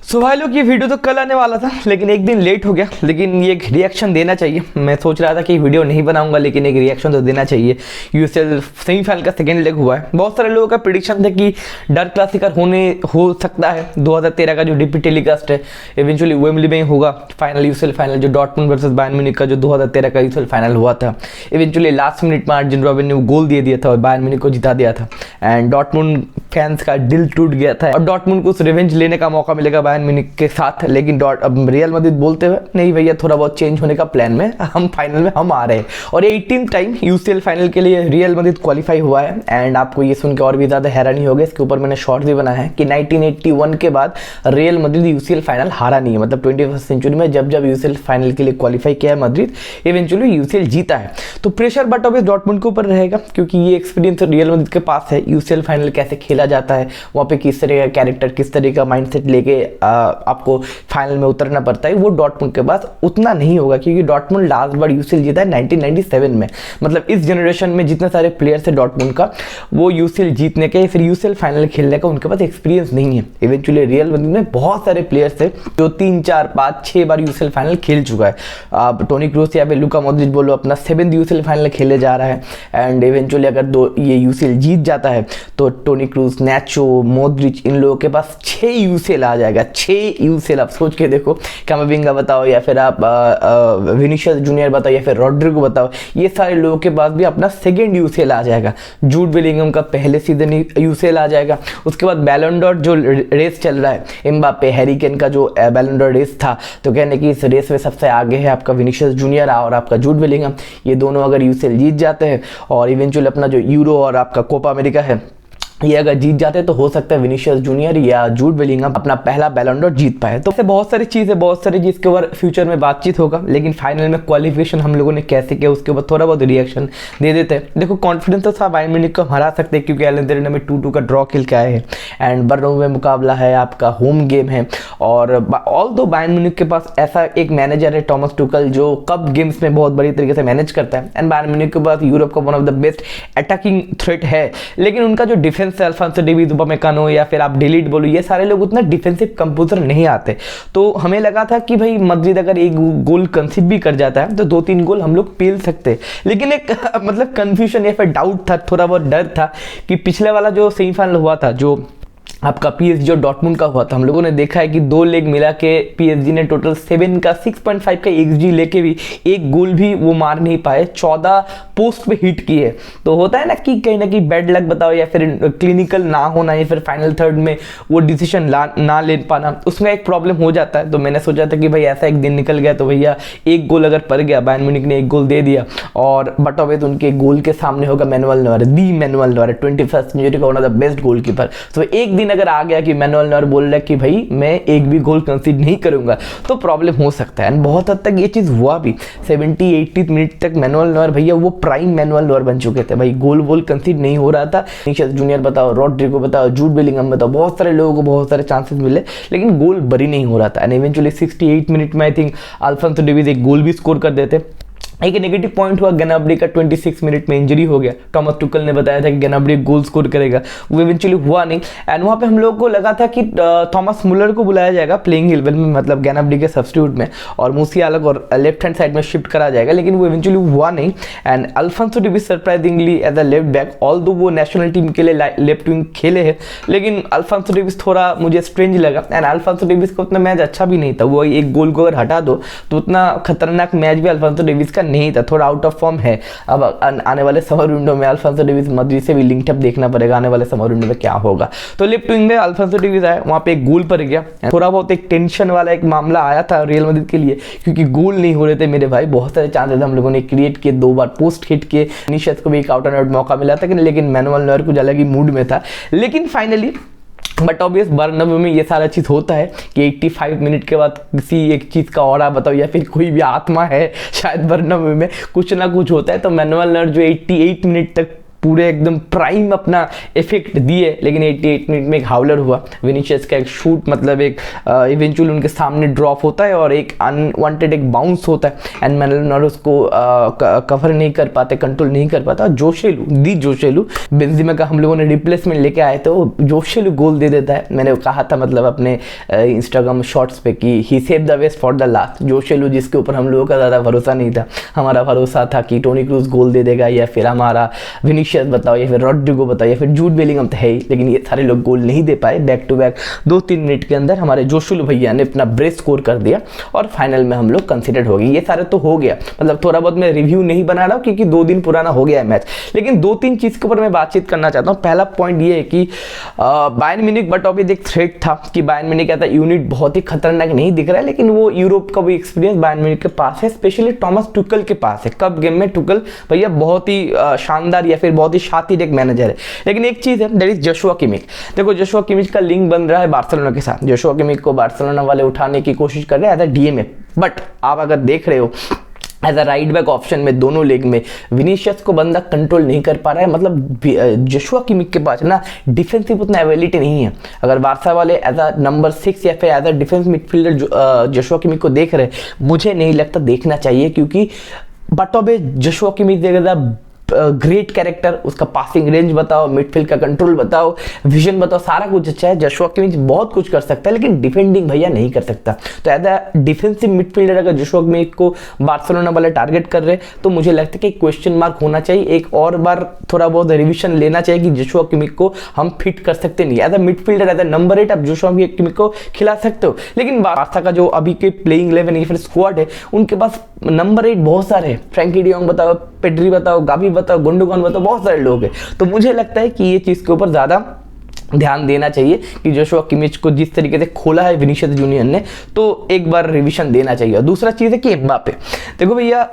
सो भाई लोग, ये वीडियो तो कल आने वाला था लेकिन एक दिन लेट हो गया। लेकिन ये एक रिएक्शन देना चाहिए। मैं सोच रहा था कि वीडियो नहीं बनाऊंगा लेकिन एक रिएक्शन तो देना चाहिए। यूएसएल सेमीफाइनल का सेकेंड लेग हुआ है। बहुत सारे लोगों का प्रेडिक्शन था कि डर क्लासिकर हो सकता है 2013 का जो डीपी टेलीकास्ट है इवेंचुअली वेम्बली में होगा। फाइनल यूएसएल फाइनल जो डॉर्टमुंड वर्सेस बायर्न म्यूनिख का जो 2013 का यूएसएल फाइनल हुआ था, इवेंचुअली लास्ट मिनट में आर्जेन रॉबिन ने गोल दे दिया था और बायर्न म्यूनिख को जिता दिया था। एंड डॉर्टमुंड फैंस का दिल टूट गया था और डॉर्टमुंड को रिवेंज लेने का मौका मिलेगा बायर्न म्यूनिख के साथ। लेकिन अब रियल मैड्रिड बोलते हुए नहीं भैया, थोड़ा बहुत चेंज होने का प्लान में हम फाइनल में हम आ रहे हैं। और 18th टाइम यूसीएल फाइनल के लिए रियल मैड्रिड क्वालिफाई हुआ है। एंड आपको ये सुन के और भी ज्यादा हैरानी होगी, इसके ऊपर मैंने शॉर्ट भी बनाया है कि 1981 के बाद रियल मैड्रिड यूसीएल फाइनल हारा नहीं है। मतलब 21st सेंचुरी में जब जब यूसीएल फाइनल के लिए क्वालिफाई किया है मैड्रिड, इवेंचुअली यूसीएल जीता है। तो प्रेशर बट ऑब्वियस डॉर्टमुंड के ऊपर रहेगा क्योंकि ये एक्सपीरियंस रियल मैड्रिड के पास है। यूसीएल फाइनल कैसे खेला जाता है, वहाँ पे किस तरह का कैरेक्टर, किस तरह का माइंडसेट लेके आपको फाइनल में उतरना पड़ता है, वो डॉर्टमुंड के पास उतना नहीं होगा क्योंकि डॉर्टमुंड लास्ट बार यूसीएल जीता है 1997 में। मतलब इस जनरेशन में जितने सारे प्लेयर्स है डॉर्टमुंड का, वो यूसीएल जीतने के फिर यूसीएल फाइनल खेलने का उनके पास एक्सपीरियंस नहीं है। इवेंचुअली रियल मैड्रिड में बहुत सारे प्लेयर्स थे जो 3, 4, 5, 6 बार यूसीएल फाइनल खेल चुका है। आप टोनी क्रूस या फिर लुका मॉड्रिच बोलो, अपना 7th यूसीएल फाइनल खेले जा रहा है। एंड इवेंचुअली अगर ये यूसीएल जीत जाता है तो टोनी क्रूस, नैचो, मॉड्रिच, इन लोगों के पास 6 यूसीएल आ जाएगा। 6 यूसीएल आप सोच के देखो। कैमाविंगा बताओ या फिर आप विनीशियस जूनियर बताओ या फिर रॉड्रिगो बताओ, ये सारे लोगों के पास भी अपना 2nd यूसीएल आ जाएगा। जूड बेलिंगम का पहले सीजन यूसीएल आ जाएगा। उसके बाद बैलन डॉर जो रेस चल रहा है, एम्बापे, हैरी केन का जो बैलन डॉर रेस था, तो कहने की इस रेस में सबसे आगे है आपका विनीशियस जूनियर और आपका जूड बेलिंगम। ये दोनों अगर यूसीएल जीत जाते हैं और इवेंचुअली अपना जो यूरो और आपका कोपा अमेरिका है ये अगर जीत जाते तो हो सकता है विनीशियस जूनियर या जूड बेलिंगम अपना पहला बैलन डॉर जीत पाए। तो ऐसे बहुत सारी चीज़ें, बहुत सारी चीज़ के ऊपर फ्यूचर में बातचीत होगा। लेकिन फाइनल में क्वालिफिकेशन हम लोगों ने कैसे किया उसके ऊपर थोड़ा बहुत रिएक्शन दे देते हैं। देखो कॉन्फिडेंस तो था बायर्न म्यूनिख को हरा सकते हैं क्योंकि एलन अरेना में 2-2 का ड्रॉ खेल के आए हैं। एंड बर्नाब्यू में मुकाबला है, आपका होम गेम है। और ऑल दो बायर्न म्यूनिख के पास ऐसा एक मैनेजर है टॉमस टुकल जो कप गेम्स में बहुत बड़ी तरीके से मैनेज करता है। एंड बायर्न म्यूनिख के पास यूरोप का one of the best attacking threat है। लेकिन उनका जो डिफेंस है, अल्फांसो डेविस, उपमेकानो या फिर आप डिलीट बोलो, ये सारे लोग उतना डिफेंसिव कंपोजर नहीं आते। तो हमें लगा था कि भाई मैड्रिड अगर एक गोल कंसीड भी कर जाता है तो 2-3 गोल हम लोग पेल सकते। लेकिन एक मतलब कंफ्यूजन या फिर डाउट था, थोड़ा बहुत डर था कि पिछले वाला जो सेमीफाइनल हुआ था जो आपका पीएसजी और डॉर्टमुंड का हुआ था, हम लोगों ने देखा है कि 2 लेग मिला के पीएसजी ने टोटल 7 का 6.5 का एक्सजी लेके भी एक गोल भी वो मार नहीं पाए। 14 पोस्ट पे हिट किए। तो होता है ना कि कहीं ना कहीं बैड लक बताओ या फिर क्लिनिकल ना होना या फिर फाइनल थर्ड में वो डिसीजन ना ले पाना, उसमें एक प्रॉब्लम हो जाता है। तो मैंने सोचा था कि भाई ऐसा एक दिन निकल गया तो भैया एक गोल अगर पड़ गया, बायर्न म्यूनिख ने एक गोल दे दिया और बट ऑब्वियस उनके गोल के सामने होगा मैनुअल नोयर, दी मैनुअल नोयर, 21st सेंचुरी का one of the best goalkeeper. तो एक दिन अगर आ गया कि मैनुअल नोयर बोल रहा है कि भाई मैं एक भी गोल कंसीड नहीं करूंगा तो प्रॉब्लम हो सकता है। एंड बहुत हद तक ये चीज हुआ भी। 70-80 मिनट तक मैनुअल नोयर भैया वो प्राइम मैनुअल नोयर बन चुके थे। भाई गोल कंसीड नहीं हो रहा था। विनीशियस जूनियर बताओ, रॉड्रिगो बताओ, जूड बेलिंगम बताओ, बहुत सारे लोगों को बहुत सारे चांसेस मिले लेकिन गोल बरी नहीं हो रहा था। एंड इवेंचुअली 68 मिनट में आई थिंक अल्फांसो डेविस एक गोल भी स्कोर कर देते। एक नेगेटिव पॉइंट हुआ, ग्नाब्री का 26 मिनट में इंजरी हो गया। टॉमस टुकल ने बताया था कि ग्नाब्री गोल स्कोर करेगा, वो इवेंचुअली हुआ नहीं। एंड वहाँ पे हम लोगों को लगा था कि थॉमस मुलर को बुलाया जाएगा प्लेइंग 11 में, मतलब ग्नाब्री के सब्स्टिट्यूट में, और मूसियाला को लेफ्ट हैंड साइड में शिफ्ट करा जाएगा, लेकिन वो इवेंचुअली हुआ नहीं। And Alphonso Davies surprisingly as a left back, although वो नेशनल टीम के लिए लेफ्ट विंग खेले हैं, लेकिन अल्फांसो डेविस थोड़ा मुझे स्ट्रेंज लगा। एंड अल्फांसो डेविस का उतना मैच अच्छा भी नहीं था। वो एक गोल को अगर हटा दो तो उतना खतरनाक मैच भी अल्फांसो डेविस का नहीं था, थोड़ा आउट ऑफ फॉर्म है। अब आने वाले समर विंडो में अल्फांसो डेविस मैड्रिड से भी लिंक अप देखना पड़ेगा, आने वाले समर विंडो में क्या होगा। तो लेफ्ट विंग में अल्फांसो डेविस आया, वहां पे एक गोल पर गया। थोड़ा बहुत एक टेंशन वाला एक मामला आया था रियल मैड्रिड के लिए क्योंकि गोल नहीं हो रहे थे मेरे भाई। बहुत सारे चांसेस हम लोगों ने क्रिएट किए, 2 बार पोस्ट हिट किए। विनीशियस को भी एक आउट एंड आउट मौका मिला था लेकिन मैनुअल नोयर कुछ अलग ही मूड में था। लेकिन फाइनली बट ऑब्वियस बर्नाब्यू में ये सारा चीज़ होता है कि 85 मिनट के बाद किसी एक चीज़ का ऑरा बताओ या फिर कोई भी आत्मा है शायद बर्नाब्यू में कुछ ना कुछ होता है। तो मैनुअल नोयर जो 88 मिनट तक पूरे एकदम प्राइम अपना इफेक्ट दिए, लेकिन 88 मिनट में एक हाउलर हुआ। विनीशियस का एक शूट मतलब एक इवेंचुअली उनके सामने ड्रॉप होता है और एक अनवांटेड एक बाउंस होता है एंड मैनुअल उसको कवर नहीं कर पाते, कंट्रोल नहीं कर पाता। जोशेलू बेंजेमा का हम लोगों ने रिप्लेसमेंट लेके आए थे, वो जोशेलू गोल दे देता है। मैंने कहा था मतलब अपने इंस्टाग्राम शॉर्ट्स पे कि ही save the best for the last. Joselu जिसके ऊपर हम लोगों का ज़्यादा भरोसा नहीं था, हमारा भरोसा था कि टोनी क्रूज गोल दे देगा या फिर हमारा विनीशियस बताओ या फिर रॉड्रिगो बताओ या फिर जूड बेलिंगम तो है ही, लेकिन ये सारे लोग गोल नहीं दे पाए। बैक टू बैक 2-3 मिनट के अंदर हमारे जोशेलू भैया ने अपना ब्रेस स्कोर कर दिया और फाइनल में हम लोग कंसिडर्ड हो गए। ये सारे तो हो गया, मतलब थोड़ा बहुत मैं रिव्यू नहीं बना रहा हूँ क्योंकि 2 दिन पुराना हो गया है मैच, लेकिन 2-3 चीज के ऊपर मैं बातचीत करना चाहता हूँ। पहला पॉइंट ये है कि बायर्न म्यूनिख बट अभी एक थ्रेट था कि बायर्न म्यूनिख कहता यूनिट बहुत ही खतरनाक नहीं दिख रहा है, लेकिन वो यूरोप का भी एक्सपीरियंस बायर्न म्यूनिख के पास है, स्पेशली टॉमस टुकल के पास है। कप गेम में टुकल भैया बहुत ही शानदार या फिर बहुत ही शातिर एक मैनेजर है। लेकिन एक चीज है दैट इज जोशुआ किमिच। देखो जोशुआ किमिच का लिंक बन रहा है बार्सिलोना के साथ, जोशुआ किमिच को बार्सिलोना वाले उठाने की कोशिश कर रहे हैं एज अ डीएमए, बट आप अगर देख रहे हो as a right back option में दोनों लेग में विनीशियस को बंदा कंट्रोल नहीं कर पा रहा है। मतलब जोशुआ किमिच के पास ना डिफेंसिव उतना एबिलिटी नहीं है। अगर बार्सा वाले एज अ नंबर 6 या फिर as a defence midfielder Joshua Kimmich को देख रहे, मुझे नहीं लगता देखना चाहिए, क्योंकि बट अब जोशुआ किमिच देगा ग्रेट कैरेक्टर, उसका पासिंग रेंज बताओ, मिडफील्ड का कंट्रोल बताओ, विजन बताओ, सारा कुछ अच्छा है। जोशुआ किमिच बहुत कुछ कर सकता है, लेकिन डिफेंडिंग भैया नहीं कर सकता। तो एज अ डिफेंसिव मिडफील्डर अगर जोशुआ किमिच को बार्सिलोना वाले टारगेट कर रहे तो मुझे लगता है कि क्वेश्चन मार्क होना चाहिए, एक और बार थोड़ा बहुत रिविजन लेना चाहिए कि जोशुआ किमिच को हम फिट कर सकते नहीं। As a midfielder as a number 8 आप जोशुआ किमिच को खिला सकते हो, लेकिन बार्सा का जो अभी के प्लेइंग 11 या फिर स्क्वाड है उनके पास नंबर 8 बहुत सारे हैं। फ्रैंकी डी जॉन्ग बताओ, पेड्री बताओ, गावी बताओ, गुंडोगन बताओ, बहुत सारे लोग हैं। तो मुझे लगता है कि ये चीज़ के ऊपर ज़्यादा ध्यान देना चाहिए कि जोशुआ किमिच को जिस तरीके से खोला है विनीशियस जूनियर ने, तो एक बार रिविजन देना चाहिए। दूसरा चीज़ है कि एम्बापे, देखो भैया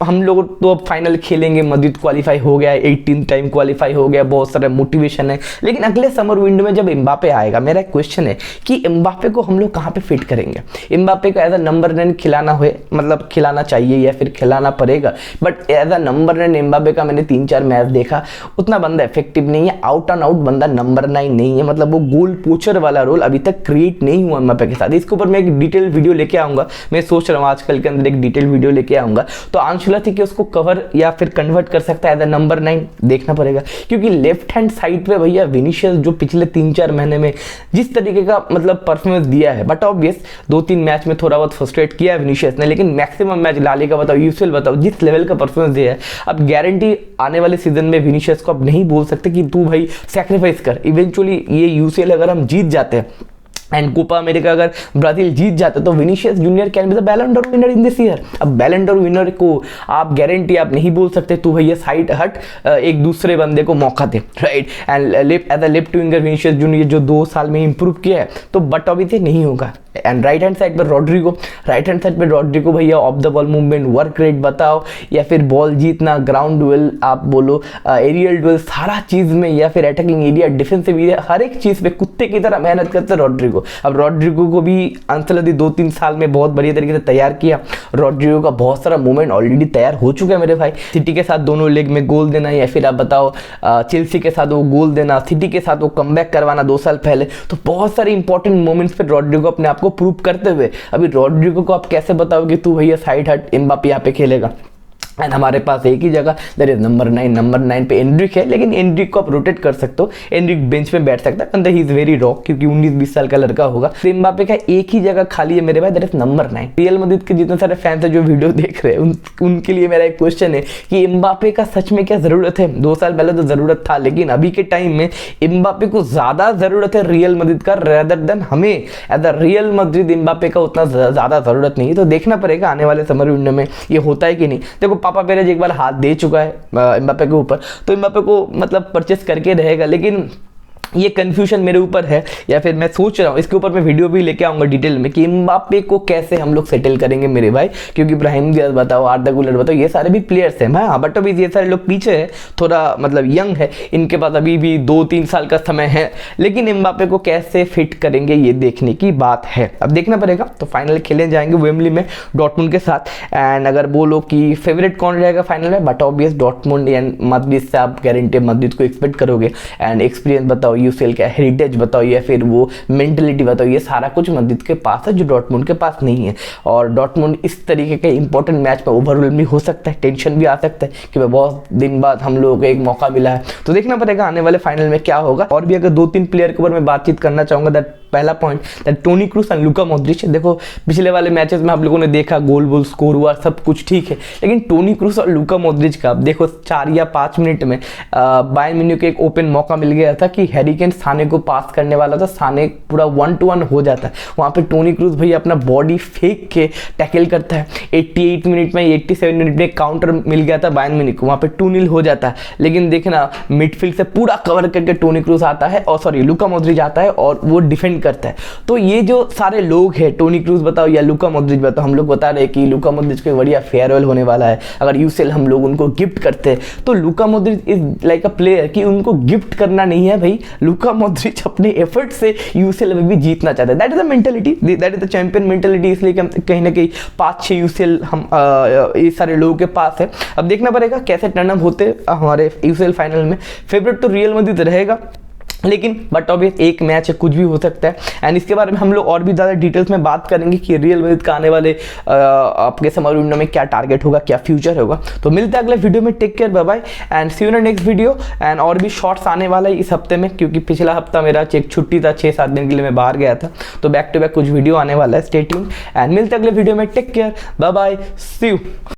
हम लोग तो अब फाइनल खेलेंगे, मद्रिद क्वालिफाई हो गया है, 18 टाइम क्वालिफाई हो गया, बहुत सारा मोटिवेशन है, लेकिन अगले समर विंडो में जब एम्बापे आएगा, मेरा एक क्वेश्चन है कि एम्बापे को हम लोग कहाँ पे फिट करेंगे। एम्बापे को एज अ नंबर 9 खिलाना हुए, मतलब खिलाना चाहिए या फिर खिलाना पड़ेगा, but as a number 9 Mbappe का मैंने 3-4 मैच देखा, उतना बंदा इफेक्टिव नहीं है, आउट एंड आउट बंदा नंबर 9 नहीं है। मतलब वो गोल पोचर वाला रोल अभी तक क्रिएट नहीं हुआ एम्बापे के साथ। इसके ऊपर मैं एक डिटेल वीडियो लेके आऊँगा, मैं सोच रहा हूँ आजकल के अंदर एक डिटेल वीडियो लेके आऊँगा। तो थी कि उसको कवर या फिर कन्वर्ट कर सकता है एज अ नंबर 9, देखना पड़ेगा, क्योंकि लेफ्ट हैंड साइड पे भैया विनीशियस जो पिछले 3-4 महीने में जिस तरीके का मतलब परफॉर्मेंस दिया है, बट ऑब्वियस 2-3 मैच में थोड़ा बहुत फ्रस्ट्रेट किया है विनीशियस ने, लेकिन मैक्सिमम मैच ला लीगा बताओ, यूसीएल बताओ, जिस लेवल का परफॉर्मेंस दिया है, अब गारंटी आने वाले सीजन में विनीशियस को अब नहीं बोल सकते कि तू भाई सैक्रिफाइस कर। इवेंचुअली ये यूसीएल अगर हम जीत जाते हैं एंड कोपा अमेरिका अगर ब्राजील जीत जाते तो Vinicius junior can be the बैलन door winner in this year. अब बैलन डोर विनर को आप गारंटी आप नहीं बोल सकते तू भैया साइड हट, एक दूसरे बंदे को मौका दे, right. And as a left winger Vinicius Junior जो 2 साल में इंप्रूव किया है, तो बट अभी से नहीं होगा। एंड राइट हैंड साइड पर रॉड्रिगो भैया of the ball movement, work rate बताओ या फिर बॉल जीतना, ग्राउंड डुएल आप बोलो, एरियल डुएल, सारा चीज में या फिर अटैकिंग एरिया, डिफेंसिव एरिया, हर एक चीज पे कुत्ते की तरह मेहनत करते रॉड्रिगो। अब रॉड्रिगो को भी अंसलदी 2-3 साल में बहुत बढ़िया तरीके से तैयार किया। रॉड्रिगो का बहुत सारा मूवमेंट ऑलरेडी तैयार हो चुका है मेरे भाई। सिटी के साथ दोनों लेग में गोल देना या फिर आप बताओ चेल्सी के साथ वो गोल देना, सिटी के साथ वो कमबैक करवाना 2 साल पहले, तो बहुत सारे इंपॉर्टेंट मोमेंट्स पे रॉड्रिगो अपने आप को प्रूव करते हुए, अभी रॉड्रिगो को आप कैसे बताओ कि तू भैया साइड हट, एम्बापे यहाँ पे खेलेगा। एंड हमारे पास एक ही जगह दैट इज नंबर 9 पे एंड्रिक है, लेकिन एंड्रिक को आप रोटेट कर सकते हो, एंड्रिक बेंच में बैठ सकता है, अंदर ही इज वेरी रॉ क्योंकि 19-20 साल का लड़का होगा। तो एम्बापे का एक ही जगह खाली है मेरे भाई, that is number 9। Real Madrid के जितने सारे फैंस है जो वीडियो देख रहे हैं उनके लिए मेरा एक क्वेश्चन है कि एम्बापे का सच में क्या जरूरत है। 2 साल पहले तो जरूरत था, लेकिन अभी के टाइम में एम्बापे को ज्यादा जरूरत है रियल मैड्रिड का रेदर देन हमें as a Real Madrid Mbappe का उतना ज्यादा जरूरत नहीं है। तो देखना पड़ेगा आने वाले समर विंडो में ये होता है कि नहीं। देखो पापा पेरेज एक बार हाथ दे चुका है एम्बापे के ऊपर, तो एम्बापे को मतलब परचेस करके रहेगा, लेकिन ये कंफ्यूजन मेरे ऊपर है, या फिर मैं सोच रहा हूँ इसके ऊपर मैं वीडियो भी लेके आऊँगा डिटेल में कि एम्बाप्पे को कैसे हम लोग सेटल करेंगे मेरे भाई, क्योंकि ब्राहिम दियाज बताओ, आर्दा गुलर बताओ, ये सारे भी प्लेयर्स हैं हाँ, बट अभी ये सारे लोग पीछे है, थोड़ा मतलब यंग है, इनके पास अभी भी 2-3 साल का समय है, लेकिन एम्बाप्पे को कैसे फिट करेंगे ये देखने की बात है, अब देखना पड़ेगा। तो फाइनल खेलने जाएंगे वेम्बली में डॉर्टमुंड के साथ, एंड अगर बोलो कि फेवरेट कौन रहेगा फाइनल में, but obvious Dortmund and Madrid से आप गारंटी मैड्रिड को एक्सपेक्ट करोगे, एंड एक्सपीरियंस बताओ, यूसीएल का हेरिटेज बताओ, या फिर वो मेंटलिटी बताओ, ये सारा कुछ मैड्रिड के पास है जो डॉर्टमुंड के पास नहीं है। और डॉर्टमुंड इस तरीके के इंपॉर्टेंट मैच में ओवरवेल्म भी हो सकता है, टेंशन भी आ सकता है कि बहुत दिन बाद हम लोगों को एक मौका मिला है, तो देखना पड़ेगा आने वाले फाइनल में क्या होगा। और भी अगर 2-3 प्लेयर के ऊपर मैं बातचीत करना चाहूंगा, दैट पहला point that Toni Kroos and Luka Modric. देखो पिछले वाले मैचेस में आप लोगों ने देखा गोल स्कोर हुआ, सब कुछ ठीक है, लेकिन टोनी क्रूस और लुका मॉड्रिच का आप देखो 4 या 5 मिनट में बायर्न म्यूनिख को एक ओपन मौका मिल गया था कि हैरी केन साने को पास करने वाला था, साने पूरा 1-to-1 हो जाता है, वहाँ पे टोनी क्रूस भाई अपना बॉडी फेंक के टैकल करता है, 88 मिनट में 87 मिनट में काउंटर मिल गया था बायर्न म्यूनिख को, वहाँ पे 2-0 हो जाता है, लेकिन देखना मिडफील्ड से पूरा कवर करके टोनी क्रूस आता है, और सॉरी लुका मॉड्रिच आता है और वो डिफेंड करता है। तो ये जो सारे लोग हैं, टोनी क्रूस बताओ या लुका मॉड्रिच बताओ, हम लोग बता रहे हैं कि लुका मॉड्रिच को बढ़िया फेयरवेल होने वाला है, अगर यूसीएल हम लोग उनको गिफ्ट करते हैं, तो Luka Modric is like a player कि उनको गिफ्ट करना नहीं है भाई, लुका मॉड्रिच अपने एफर्ट से यूसीएल में भी जीतना चाहता है, that is the mentality, that is the champion mentality, इसलिए कहीं ना कहीं 5-6 यूसीएल हम ये सारे लोगों के पास है। अब देखना पड़ेगा कैसे टर्न अप होते हमारे यूसीएल फाइनल में। फेवरेट तो रियल मैड्रिड रहेगा, लेकिन बट ऑब्वियस एक मैच है, कुछ भी हो सकता है, एंड इसके बारे में हम लोग और भी ज़्यादा डिटेल्स में बात करेंगे कि रियल मैड्रिड का आने वाले आपके समर विंडो में क्या टारगेट होगा, क्या फ्यूचर होगा। तो मिलते हैं अगले वीडियो में, take care, bye bye and see you in next video. And और भी शॉर्ट्स आने वाला है इस हफ्ते में, क्योंकि पिछला हफ्ता मेरा एक छुट्टी था, 6-7 दिन के लिए मैं बाहर गया था, तो बैक टू बैक कुछ वीडियो आने वाला है, स्टे ट्यून्ड एंड मिलते हैं अगले वीडियो में, take care, bye bye, see you.